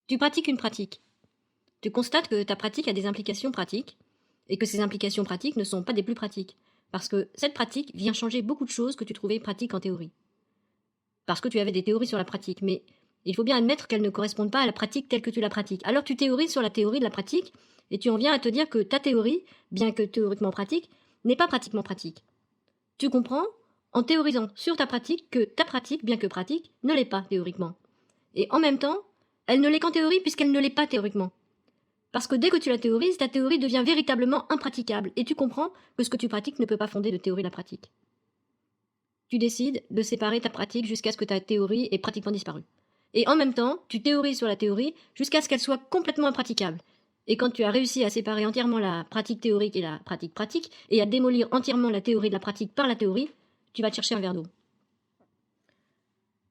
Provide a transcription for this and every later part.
Tu pratiques une pratique. Tu constates que ta pratique a des implications pratiques, et que ces implications pratiques ne sont pas des plus pratiques, parce que cette pratique vient changer beaucoup de choses que tu trouvais pratiques en théorie. Parce que tu avais des théories sur la pratique, mais il faut bien admettre qu'elles ne correspondent pas à la pratique telle que tu la pratiques. Alors tu théorises sur la théorie de la pratique, et tu en viens à te dire que ta théorie, bien que théoriquement pratique, n'est pas pratiquement pratique. Tu comprends, en théorisant sur ta pratique, que ta pratique, bien que pratique, ne l'est pas théoriquement. Et en même temps, elle ne l'est qu'en théorie puisqu'elle ne l'est pas théoriquement. Parce que dès que tu la théorises, ta théorie devient véritablement impraticable, et tu comprends que ce que tu pratiques ne peut pas fonder de théorie la pratique. Tu décides de séparer ta pratique jusqu'à ce que ta théorie ait pratiquement disparu. Et en même temps, tu théorises sur la théorie jusqu'à ce qu'elle soit complètement impraticable. Et quand tu as réussi à séparer entièrement la pratique théorique et la pratique pratique, et à démolir entièrement la théorie de la pratique par la théorie, tu vas te chercher un verre d'eau.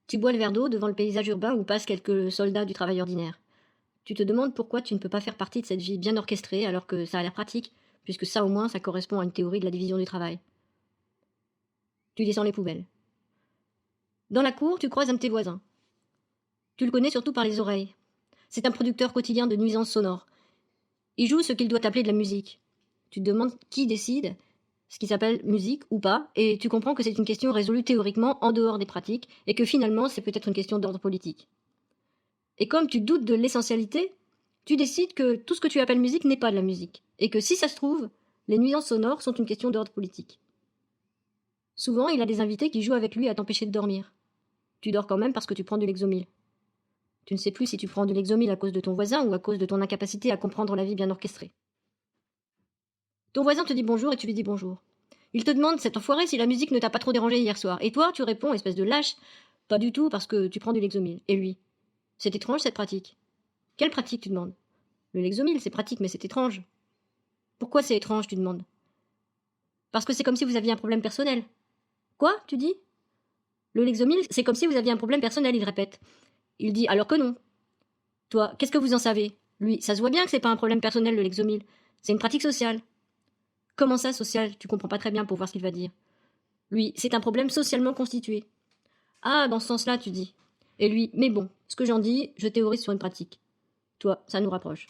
Tu bois le verre d'eau devant le paysage urbain où passent quelques soldats du travail ordinaire. Tu te demandes pourquoi tu ne peux pas faire partie de cette vie bien orchestrée alors que ça a l'air pratique, puisque ça au moins ça correspond à une théorie de la division du travail. Tu descends les poubelles. Dans la cour, tu croises un de tes voisins. Tu le connais surtout par les oreilles. C'est un producteur quotidien de nuisances sonores. Il joue ce qu'il doit appeler de la musique. Tu te demandes qui décide, ce qui s'appelle musique ou pas, et tu comprends que c'est une question résolue théoriquement en dehors des pratiques, et que finalement c'est peut-être une question d'ordre politique. Et comme tu doutes de l'essentialité, tu décides que tout ce que tu appelles musique n'est pas de la musique, et que si ça se trouve, les nuisances sonores sont une question d'ordre politique. Souvent, il a des invités qui jouent avec lui à t'empêcher de dormir. Tu dors quand même parce que tu prends du Lexomil. Tu ne sais plus si tu prends du Lexomil à cause de ton voisin ou à cause de ton incapacité à comprendre la vie bien orchestrée. Ton voisin te dit bonjour et tu lui dis bonjour. Il te demande, cet enfoiré, si la musique ne t'a pas trop dérangé hier soir. Et toi, tu réponds, espèce de lâche, pas du tout parce que tu prends du Lexomil. Et lui, c'est étrange cette pratique. Quelle pratique, tu demandes? Le Lexomil, c'est pratique, mais c'est étrange. Pourquoi c'est étrange, tu demandes? Parce que c'est comme si vous aviez un problème personnel. Quoi, tu dis? Le Lexomil, c'est comme si vous aviez un problème personnel, il répète. Il dit, alors que non. Toi, qu'est-ce que vous en savez? Lui, ça se voit bien que c'est pas un problème personnel, le Lexomil. C'est une pratique sociale. Comment ça, social? Tu comprends pas très bien pour voir ce qu'il va dire. Lui, c'est un problème socialement constitué. Ah, dans ce sens-là, tu dis. Et lui, mais bon, ce que j'en dis, je théorise sur une pratique. Toi, ça nous rapproche.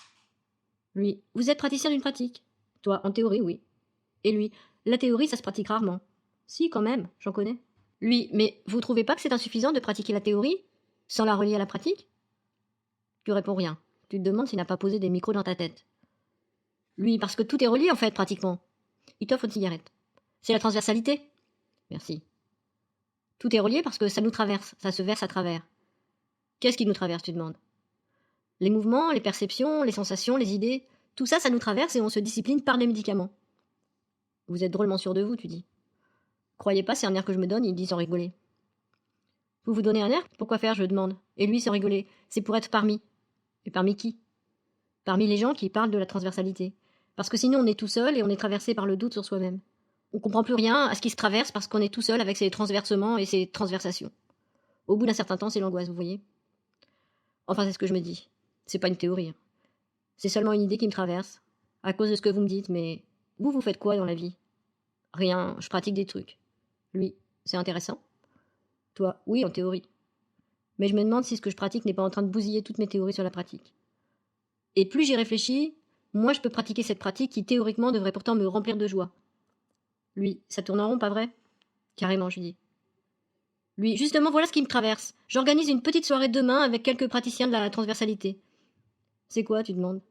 Lui, vous êtes praticien d'une pratique. Toi, en théorie, oui. Et lui, la théorie, ça se pratique rarement. Si, quand même, j'en connais. Lui, mais vous trouvez pas que c'est insuffisant de pratiquer la théorie sans la relier à la pratique? Tu réponds rien. Tu te demandes s'il n'a pas posé des micros dans ta tête. Lui, parce que tout est relié en fait, pratiquement. Il t'offre une cigarette. C'est la transversalité. Merci. Tout est relié parce que ça nous traverse, ça se verse à travers. Qu'est-ce qui nous traverse, tu demandes? Les mouvements, les perceptions, les sensations, les idées, tout ça, ça nous traverse et on se discipline par les médicaments. Vous êtes drôlement sûr de vous, tu dis. Croyez pas, c'est un air que je me donne, il dit sans rigoler. Vous vous donnez un air? Pourquoi faire, je demande. Et lui, sans rigoler. C'est pour être parmi. Et parmi qui? Parmi les gens qui parlent de la transversalité. Parce que sinon on est tout seul et on est traversé par le doute sur soi-même. On comprend plus rien à ce qui se traverse parce qu'on est tout seul avec ses transversements et ses transversations. Au bout d'un certain temps, c'est l'angoisse, vous voyez? Enfin, c'est ce que je me dis. C'est pas une théorie. C'est seulement une idée qui me traverse, à cause de ce que vous me dites, mais vous faites quoi dans la vie? Rien, je pratique des trucs. Lui, c'est intéressant. Toi, oui, en théorie. Mais je me demande si ce que je pratique n'est pas en train de bousiller toutes mes théories sur la pratique. Et plus j'y réfléchis, moins je peux pratiquer cette pratique qui théoriquement devrait pourtant me remplir de joie. Lui, ça tourne en rond, pas vrai? Carrément, je dis. Lui, justement, voilà ce qui me traverse. J'organise une petite soirée demain avec quelques praticiens de la transversalité. C'est quoi, tu demandes?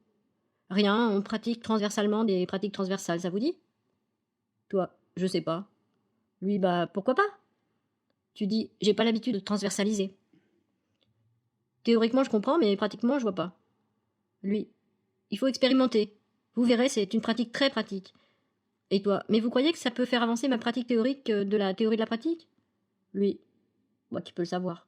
Rien, on pratique transversalement des pratiques transversales, ça vous dit? Toi, je sais pas. Lui, bah, pourquoi pas? Tu dis, j'ai pas l'habitude de transversaliser. Théoriquement, je comprends, mais pratiquement, je vois pas. Lui, il faut expérimenter. Vous verrez, c'est une pratique très pratique. Et toi, mais vous croyez que ça peut faire avancer ma pratique théorique de la théorie de la pratique? Lui, moi qui peux le savoir.